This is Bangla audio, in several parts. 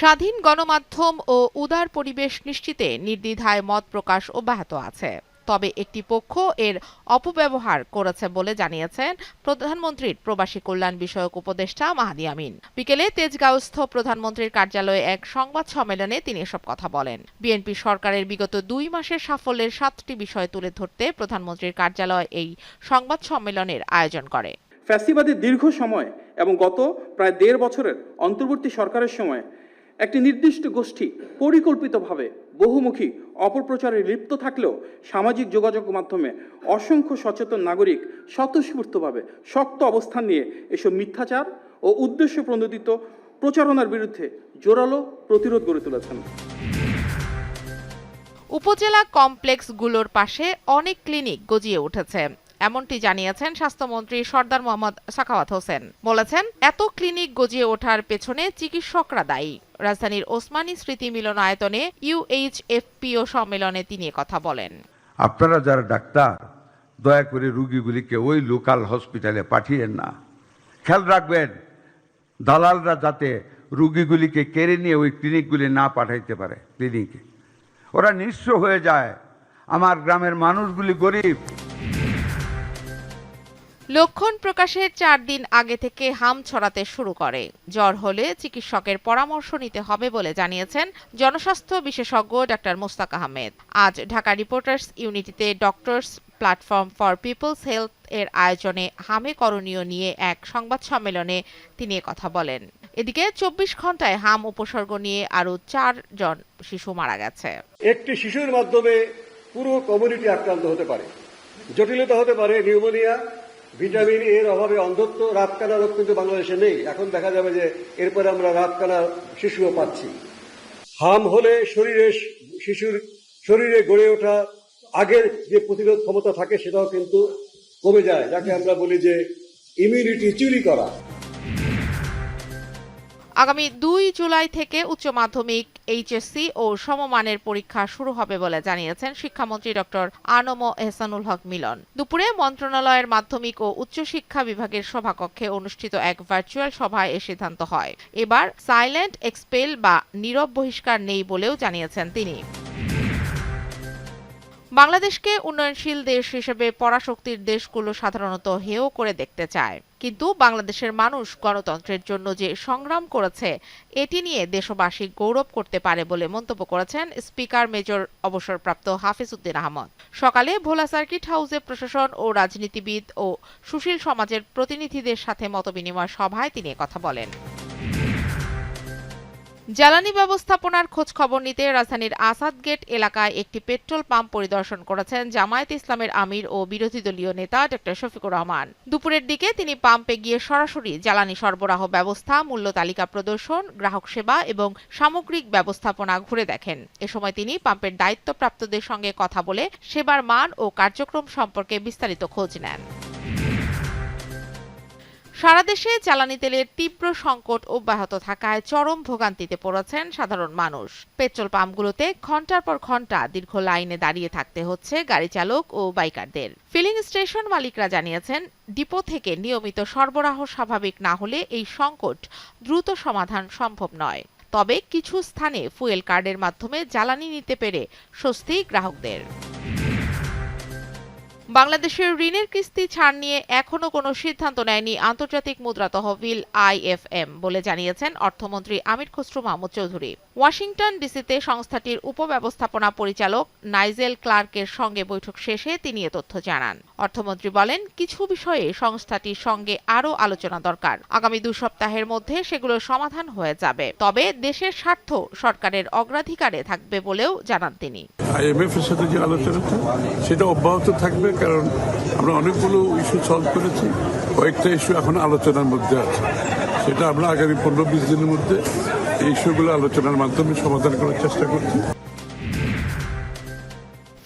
স্বাধীন গণমাধ্যম ও উদার পরিবেশ নিশ্চিতে নির্দ্বিধায় মত প্রকাশ অব্যাহত আছে। তবে একটি পক্ষ এর অপব্যবহার করেছে বলে জানিয়েছেন প্রধানমন্ত্রীর প্রবাসী কল্যাণ বিষয়ক উপদেষ্টা মাহদি আমিন। বিকেলে তেজগাঁওস্থ প্রধানমন্ত্রীর কার্যালয়ে এক সংবাদ সম্মেলনে তিনি এসব কথা বলেন। বিএনপি সরকারের বিগত 2 মাসের সাফল্যের 7টি বিষয় তুলে ধরতে প্রধানমন্ত্রীর কার্যালয় এই সংবাদ সম্মেলনের আয়োজন করে। ফ্যাসিবাদের দীর্ঘ সময় এবং গত প্রায় 1.5 বছরের অন্তর্বর্তী সরকারের সময় একটি নির্দিষ্ট গোষ্ঠী পরিকল্পিতভাবে বহুমুখী অপপ্রচারে লিপ্ত থাকলেও সামাজিক যোগাযোগ মাধ্যমে অসংখ্য সচেতন নাগরিক স্বতঃস্ফূর্তভাবে শক্ত অবস্থান নিয়ে এসব মিথ্যাচার ও উদ্দেশ্য প্রণোদিত প্রচারণার বিরুদ্ধে জোরালো প্রতিরোধ গড়ে তুলেছেন। উপজেলা কমপ্লেক্সগুলোর পাশে অনেক ক্লিনিক গজিয়ে উঠেছে, এমনটি জানিয়েছেন স্বাস্থ্যমন্ত্রী সরদার মোহাম্মদ সাখাওয়াত হোসেন। বলেছেন, এত ক্লিনিক গজিয়ে ওঠার পেছনে চিকিৎসকরা দায়ী। রাজধানীর ওসমানী স্মৃতি মিলনায়তনে ইউএইচএফপিও সম্মেলনে তিনি কথা বলেন। আপনারা যারা ডাক্তার, দয়া করে রোগীগুলিকে ওই লোকাল হসপিটালে পাঠিয়েন না। খেয়াল রাখবেন দালালরা যাতে রোগীগুলিকে কেড়ে নিয়ে ওই ক্লিনিকগুলি না পাঠাইতে পারে। ক্লিনিকে ওরা নিঃস্ব হয়ে যায়। আমার গ্রামের মানুষগুলি গরিব। লক্ষণ প্রকাশের 4 দিন আগে থেকে হাম ছড়াতে শুরু করে। জ্বর হলে চিকিৎসকের পরামর্শ নিতে হবে বলে জানিয়েছেন জনস্বাস্থ্য বিশেষজ্ঞ ডাক্তার মোস্তাক আহমেদ। আজ ঢাকা রিপোর্টার্স ইউনিটিতে doctors platform for people's health এর আয়োজনে হামে করণীয় নিয়ে এক সংবাদ সম্মেলনে তিনি কথা বলেন। এদিকে 24 ঘন্টায় হাম উপসর্গ নিয়ে আরো 4 জন শিশু মারা গেছে। একটি শিশুর মাধ্যমে পুরো কমিউনিটি আক্রান্ত হতে পারে। জটিলতা হতে পারে নিউমোনিয়া, ভিটামিন এর অভাবে অন্ধত্ব, রাতকানা রোগ কিন্তু বাংলাদেশে নেই। এখন দেখা যাবে যে এরপরে আমরা রাতকানা শিশুও পাচ্ছি। হাম হলে শিশুর শরীরে গড়ে ওঠা আগের যে প্রতিরোধ ক্ষমতা থাকে সেটাও কিন্তু কমে যায়, যাকে আমরা বলি যে ইমিউনিটি চুরি করা। আগামী 2 জুলাই থেকে উচ্চ মাধ্যমিক, এইচএসসি ও সমমানের পরীক্ষা শুরু হবে বলে জানিয়েছেন শিক্ষামন্ত্রী ডক্টর আনম এহসানুল হক মিলন। দুপুরে মন্ত্রণালয়ের মাধ্যমিক ও উচ্চশিক্ষা বিভাগের সভাকক্ষে অনুষ্ঠিত এক ভার্চুয়াল সভায় এ সিদ্ধান্ত হয়। এবার সাইলেন্ট এক্সপেল বা নীরব বহিষ্কার নেই বলেও জানিয়েছেন তিনি। বাংলাদেশকে উন্নয়নশীল দেশ হিসেবে পরাশক্তির দেশগুলো সাধারণত হেয় করে দেখতে চায়, কিন্তু বাংলাদেশের মানুষ গণতন্ত্রের জন্য যে সংগ্রাম করেছে এটি নিয়ে দেশবাসী গৌরব করতে পারে বলে মন্তব্য করেছেন স্পিকার মেজর অবসরপ্রাপ্ত হাফিজ উদ্দিন আহমদ। সকালে ভোলা সার্কিট হাউসে প্রশাসন ও রাজনীতিবিদ ও সুশীল সমাজের প্রতিনিধিদের সাথে মতবিনিময় সভায় তিনি কথা বলেন। জ্বালানি ব্যবস্থাপনার খোঁজ খবর নিতে রাজধানীর আসাদ গেট এলাকায় একটি পেট্রোল পাম্প পরিদর্শন করেছেন জামায়াতে ইসলামের আমির ও বিরোধী দলীয় নেতা ডক্টর শফিকুর রহমান। দুপুরের দিকে তিনি পাম্পে গিয়ে সরাসরি জ্বালানি সরবরাহ ব্যবস্থা, মূল্য তালিকা প্রদর্শন, গ্রাহক সেবা এবং সামগ্রিক ব্যবস্থাপনা ঘুরে দেখেন। এ সময় তিনি পাম্পের দায়িত্বপ্রাপ্তদের সঙ্গে কথা বলে সেবার মান ও কার্যক্রম সম্পর্কে বিস্তারিত খোঁজ নেন। সারা দেশে জ্বালানি তেলের তীব্র সংকট অব্যাহত থাকায় চরম ভোগান্তিতে পড়েছেন সাধারণ মানুষ। পেট্রোল পাম্পগুলোতে ঘন্টার পর ঘন্টা দীর্ঘ লাইনে দাঁড়িয়ে থাকতে হচ্ছে গাড়ি চালক ও বাইকারদের। ফিলিং স্টেশন মালিকরা জানিয়েছেন, ডিপো থেকে নিয়মিত সরবরাহ স্বাভাবিক না হলে এই সংকট দ্রুত সমাধান সম্ভব নয়। তবে কিছু স্থানে ফুয়েল কার্ডের মাধ্যমে জ্বালানি নিতে পেরে স্বস্তি গ্রাহকদের। বাংলাদেশের ঋণের কিস্তি ছাড় নিয়ে এখনো কোনো সিদ্ধান্ত নেয়নি আন্তর্জাতিক মুদ্রা তহবিল আইএফএম বলে জানিয়েছেন অর্থমন্ত্রী আমির খসরু মাহমুদ চৌধুরী। ওয়াশিংটন ডিসিতে সংস্থাটির উপব্যবস্থাপনা পরিচালক নাইজেল ক্লার্কের সঙ্গে বৈঠক শেষে তিনি এ তথ্য জানান। অর্থমন্ত্রী বলেন, কিছু বিষয়ে সংস্থাটির সঙ্গে আরও আলোচনা দরকার। আগামী 2 সপ্তাহের মধ্যে সেগুলোর সমাধান হয়ে যাবে। তবে দেশের স্বার্থ সরকারের অগ্রাধিকারে থাকবে বলেও জানান তিনি। আইএমএফ এর সাথে যে আলোচনাটা সেটা অব্যাহত থাকবে, কারণ আমরা অনেকগুলো ইস্যু সলভ করেছি। কয়েকটা ইস্যু এখন আলোচনার মধ্যে আছে, সেটা আমরা আগামী 15-20 দিনের মধ্যে এই ইস্যুগুলো আলোচনার মাধ্যমে সমাধান করার চেষ্টা করছি।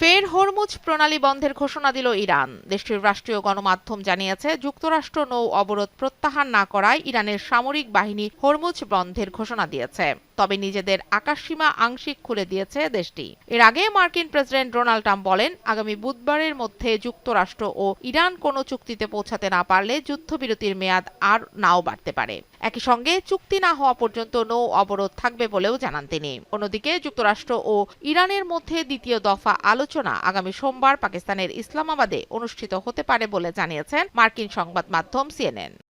ফের হরমুজ প্রণালী বন্ধের ঘোষণা দিল ইরান। দেশটির রাষ্ট্রীয় গণমাধ্যম জানিয়েছে, যুক্তরাষ্ট্র নৌ অবরোধ প্রত্যাহার না করায় ইরানের সামরিক বাহিনী হরমুজ বন্ধের ঘোষণা দিয়েছে। তবে নিজেদের আকাশসীমা আংশিক খুলে দিয়েছে দেশটি। এর আগে মার্কিন প্রেসিডেন্ট ডোনাল্ড ট্রাম্প বলেন, আগামী বুধবারের মধ্যে যুক্তরাষ্ট্র ও ইরান কোনো চুক্তিতে পৌঁছাতে না পারলে যুদ্ধবিরতির মেয়াদ আর নাও বাড়তে পারে। একই সঙ্গে চুক্তি না হওয়া পর্যন্ত নৌ অবরোধ থাকবে বলেও জানান তিনি। অন্যদিকে যুক্তরাষ্ট্র ও ইরানের মধ্যে দ্বিতীয় দফা আলোচনা আগামী সোমবার পাকিস্তানের ইসলামাবাদে অনুষ্ঠিত হতে পারে বলে জানিয়েছেন মার্কিন সংবাদ মাধ্যম CNN।